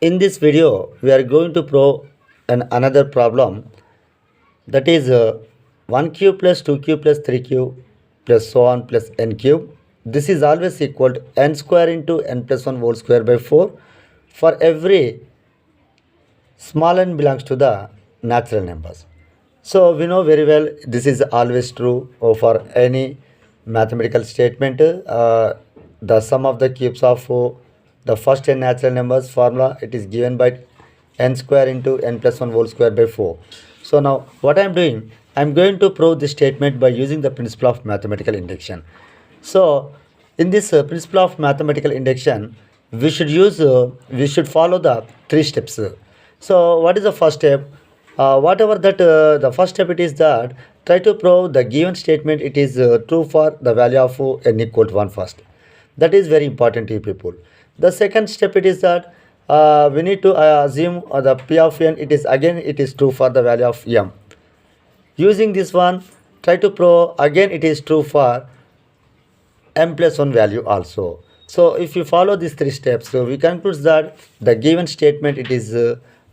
In this video, we are going to prove another problem, that is 1 cube plus 2 cube plus 3 cube plus so on plus n cube. This is always equal to n square into n plus 1 whole square by 4 for every small n belongs to the natural numbers. So we know very well this is always true for any mathematical statement. The sum of the cubes of the first n natural numbers formula, it is given by n square into n plus 1 whole square by 4. So now what I am doing, I am going to prove this statement by using the principle of mathematical induction. So in this principle of mathematical induction, we should follow the three steps. So what is the first step? Whatever that the first step it is that try to prove the given statement it is true for the value of n equal to 1 first. That is very important to you people. The second step it is that we need to assume the p of n it is true for the value of m. Using this one, try to prove again it is true for m plus 1 value also. So if you follow these three steps, so we conclude that the given statement it is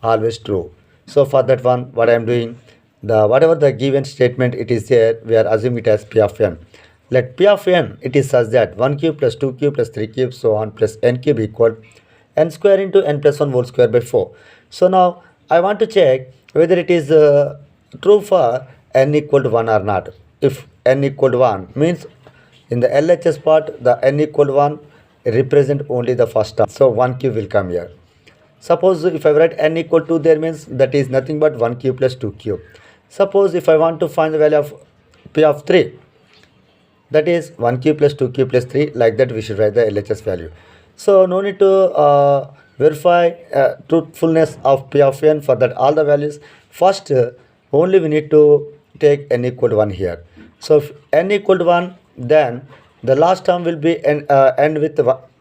always true. So for that one, what I am doing, the whatever the given statement it is there, we are assuming it as p of n. Let p of n it is such that 1 cube plus 2 cube plus 3 cube so on plus n cube equal n square into n plus 1 whole square by 4. So now I want to check whether it is true for n equal to 1 or not. If n equal to 1 means in the LHS part, the n equal to 1 represent only the first term. So 1 cube will come here. Suppose if I write n equal to there means that is nothing but 1 cube plus 2 cube. Suppose if I want to find the value of p of 3, that is 1 cube plus 2 cube plus 3, like that we should write the LHS value. So no need to verify truthfulness of p of n for that all the values. First only we need to take n equal to 1 here. So if n equal to 1, then the last term will be n with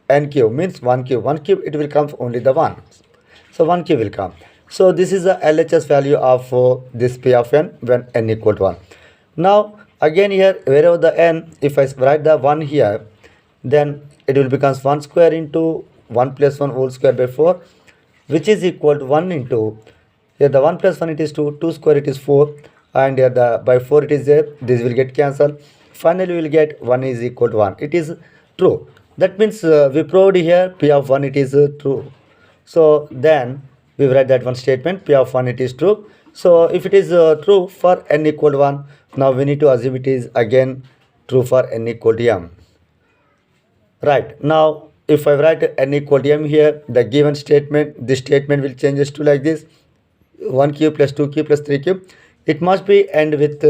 n cube means 1 cube. 1 cube it will come only the 1. So 1 cube will come. So this is the LHS value of this p of n when n equal to 1. Now again here wherever the n, if I write the 1 here, then it will becomes 1 square into 1 plus 1 whole square by 4, which is equal to 1 into, here the 1 plus 1 it is 2, 2 square it is 4, and here the by 4 it is there, this will get cancelled. Finally we will get 1 is equal to 1. It is true. That means we proved here p of 1 it is true. So then we write that one statement, p of 1 it is true. So if it is true for n equal to 1, now we need to assume it is again true for n equal to m. Right, now if I write n equal to m here, the given statement, this statement will changes to like this: 1 cube plus 2 cube plus 3 cube. It must be end with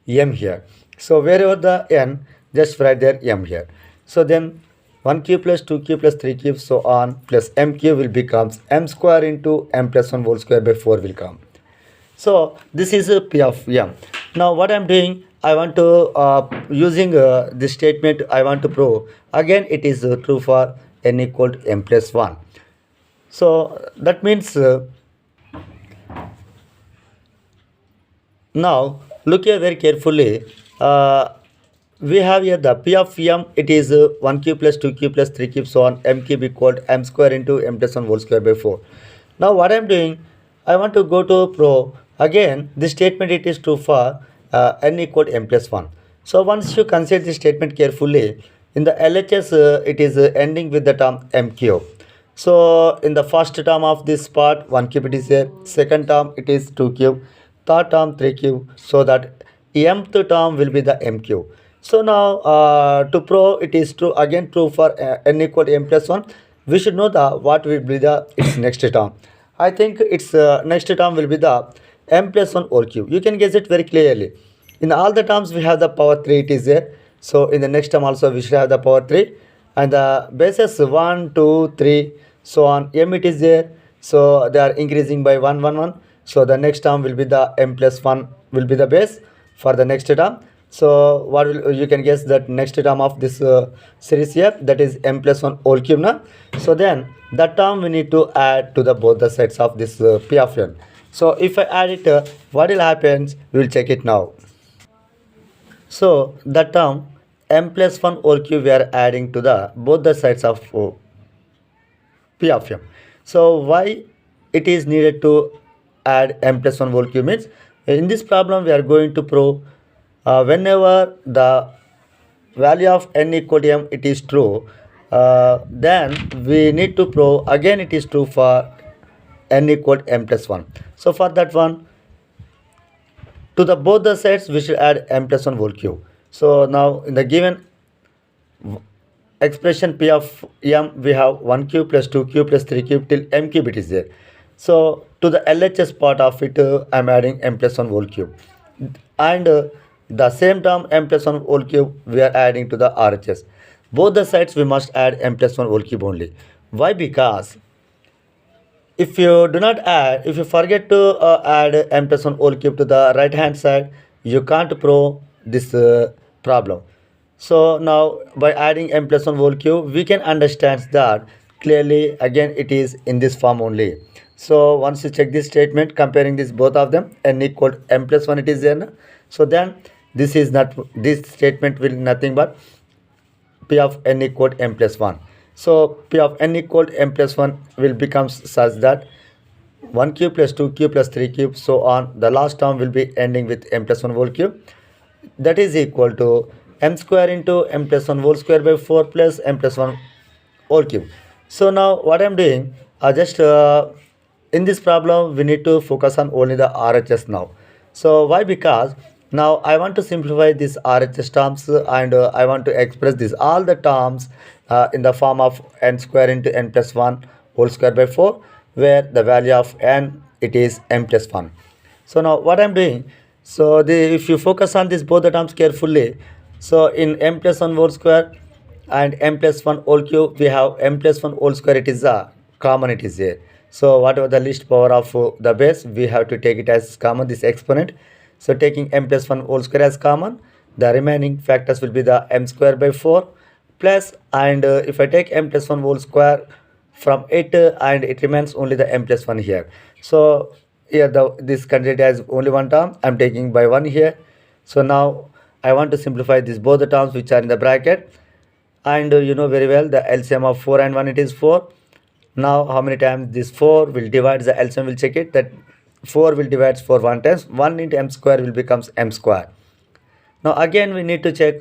m here. So wherever the n, just write there m here. So then 1 cube plus 2 cube plus 3 cube so on plus m cube will becomes m square into m plus 1 whole square by 4 will come. So this is a p of m. Now what I am doing, I want to using this statement I want to prove again it is true for n equal to m plus 1. So that means now look here very carefully. We have here the p of m, it is 1 cube plus 2 cube plus 3 cube so on m cube equal to m square into m plus 1 whole square by 4. Now what I am doing, I want to go to prove again this statement it is true for n equal to m plus 1. So once you consider this statement carefully, in the LHS it is ending with the term m cube. So in the first term of this part 1 cube it is there, second term it is 2 cube, third term 3 cube, so that mth term will be the m cube. So now to prove it is true again true for n equal to m plus 1, we should know the what will be the its next term. I think its next term will be the m plus 1 whole cube. You can guess it very clearly. In all the terms we have the power 3 it is there. So in the next term also we should have the power 3, and the bases 1, 2, 3 so on m it is there. So they are increasing by 1, 1, 1. So the next term will be the m plus 1 will be the base for the next term. So what will you can guess that next term of this series here, that is m plus 1 whole cube na. So then that term we need to add to the both the sides of this p of n. So if I add it, what will happen? We will check it now. So the term m plus 1 whole cube we are adding to the both the sides of p of m. So why it is needed to add m plus 1 whole cube means in this problem we are going to prove whenever the value of n equal to m it is true, then we need to prove again it is true for n equal to m plus 1. So for that one, to the both the sets we should add m plus 1 whole cube. So now in the given expression p of m we have 1 cube plus 2 cube plus 3 cube till m cube it is there. So to the LHS part of it I'm adding m plus 1 whole cube, and the same term m plus 1 whole cube we are adding to the RHS. Both the sides we must add m plus 1 whole cube only. Why? Because if you do not add, if you forget to add m plus 1 whole cube to the right hand side, you can't prove this problem. So now by adding m plus 1 whole cube we can understand that clearly again it is in this form only. So once you check this statement comparing this both of them, n equal to m plus 1 it is there, so then this is not, this statement will nothing but p of n equal to m plus 1. So p of n equal to m plus 1 will become such that 1 cube plus 2 cube plus 3 cube so on, the last term will be ending with m plus 1 whole cube, that is equal to m square into m plus 1 whole square by 4 plus m plus 1 whole cube. So now what I'm doing, just in this problem we need to focus on only the RHS now. So why? Because now I want to simplify these RHS terms, and I want to express this all the terms in the form of n square into n plus 1 whole square by 4, where the value of n it is m plus 1. So now what I'm doing, so if you focus on this both the terms carefully, so in m plus 1 whole square and m plus 1 whole cube we have m plus 1 whole square, it is a common, it is there. So whatever the least power of the base we have to take it as common, this exponent. So taking m plus 1 whole square as common, the remaining factors will be the m square by 4 plus, and if I take m plus 1 whole square from it, and it remains only the m plus 1 here. So here this considered as only one term, I'm taking by 1 here. So now I want to simplify this both the terms which are in the bracket, and you know very well the LCM of 4 and 1 it is 4. Now how many times this 4 will divide, the LCM will check it, that 4 will divide 4 1 times, 1 into m square will becomes m square. Now again we need to check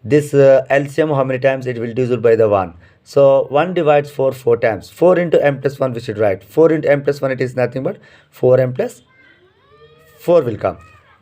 this LCM how many times it will divisible by the 1. So 1 divides 4 4 times, 4 into m plus 1 we should write, 4 into m plus 1 it is nothing but 4m plus 4 will come.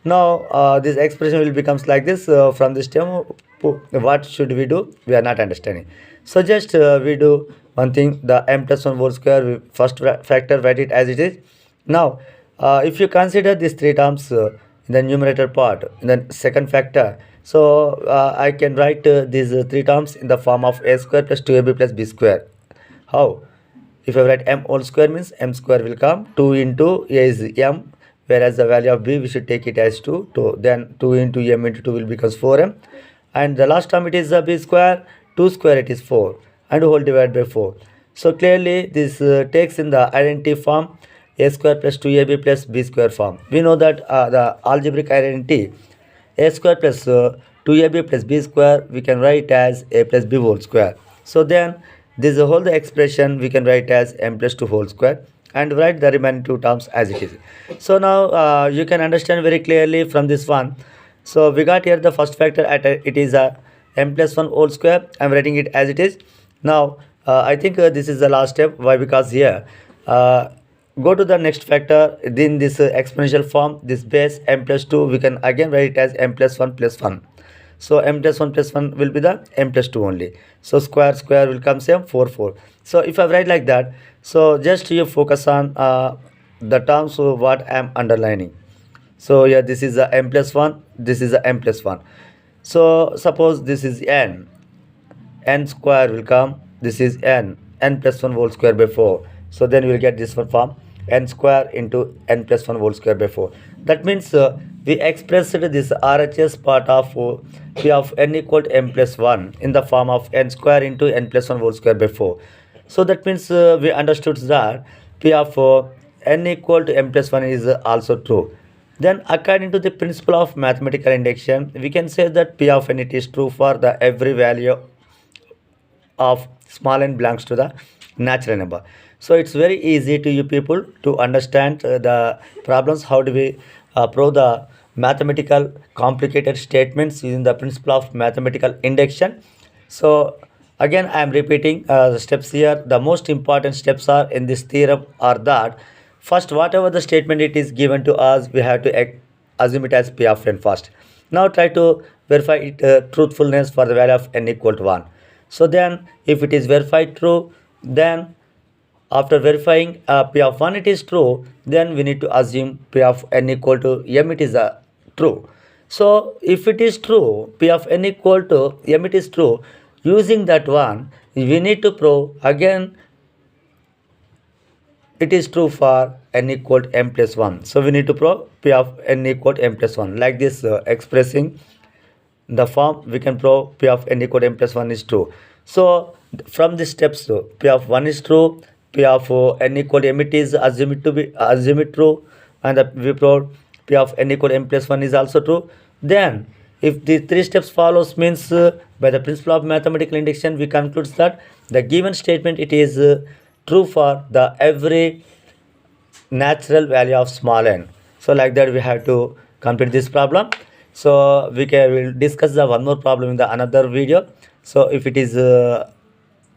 Now this expression will becomes like this. From this term what should we do, we are not understanding. So just we do one thing, the m plus 1 whole square first factor write it as it is. Now if you consider these three terms in the numerator part in the second factor, so I can write these three terms in the form of a square plus 2ab plus b square. How? If I write m whole square means m square will come, 2 into a is m, whereas the value of b we should take it as 2, then 2 into m into 2 will becomes 4m, and the last term it is b square, 2 square it is 4, and whole divided by 4. So clearly this takes in the identity form a square plus 2ab plus b square form. We know that the algebraic identity a square plus 2ab plus b square we can write as a plus b whole square. So then this whole the expression we can write as m plus 2 whole square, and write the remaining two terms as it is. So now you can understand very clearly from this one. So we got here the first factor at it is a m plus 1 whole square, I'm writing it as it is. Now I think this is the last step. Why? Because here go to the next factor in this exponential form, this base m plus 2 we can again write it as m plus 1 plus 1. So m plus 1 plus 1 will be the m plus 2 only. So square square will come same 4 4. So if I write like that, so just you focus on the terms of what I am underlining. So yeah, this is the m plus 1, this is the m plus 1. So suppose this is n square will come, this is n plus 1 whole square by 4. So then we will get this one form, n square into n plus 1 whole square by 4. That means we expressed this RHS part of p of n equal to m plus 1 in the form of n square into n plus 1 whole square by 4. So that means we understood that p of n equal to m plus 1 is also true. Then according to the principle of mathematical induction, we can say that p of n it is true for the every value of small n belongs to the natural number. So it's very easy to you people to understand the problems. How do we prove the mathematical complicated statements using the principle of mathematical induction? So again I am repeating the steps here. The most important steps are in this theorem are that first, whatever the statement it is given to us, we have to assume it as p of n first. Now try to verify it truthfulness for the value of n equal to 1. So then if it is verified true, then after verifying p of 1 it is true, then we need to assume p of n equal to m it is true. So if it is true, p of n equal to m it is true, using that one we need to prove again it is true for n equal to m plus 1. So we need to prove p of n equal to m plus 1. Like this expressing the form, we can prove p of n equal to m plus 1 is true. So from these steps, p of 1 is true, p of n equal to m it is assume it true, and we prove p of n equal to m plus 1 is also true. Then if the three steps follows means by the principle of mathematical induction we conclude that the given statement it is true for the every natural value of small n. So like that we have to complete this problem. So will discuss the one more problem in the another video. So if it is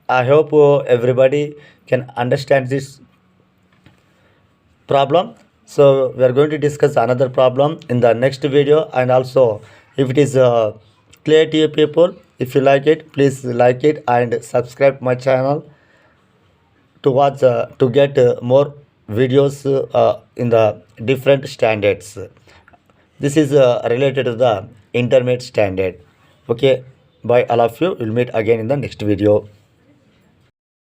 I hope everybody can understand this problem. So we are going to discuss another problem in the next video. And also if it is clear to you people, if you like it, please like it and subscribe my channel to watch to get more videos in the different standards. This is related to the intermediate standard. Okay, bye all of you. We'll meet again in the next video.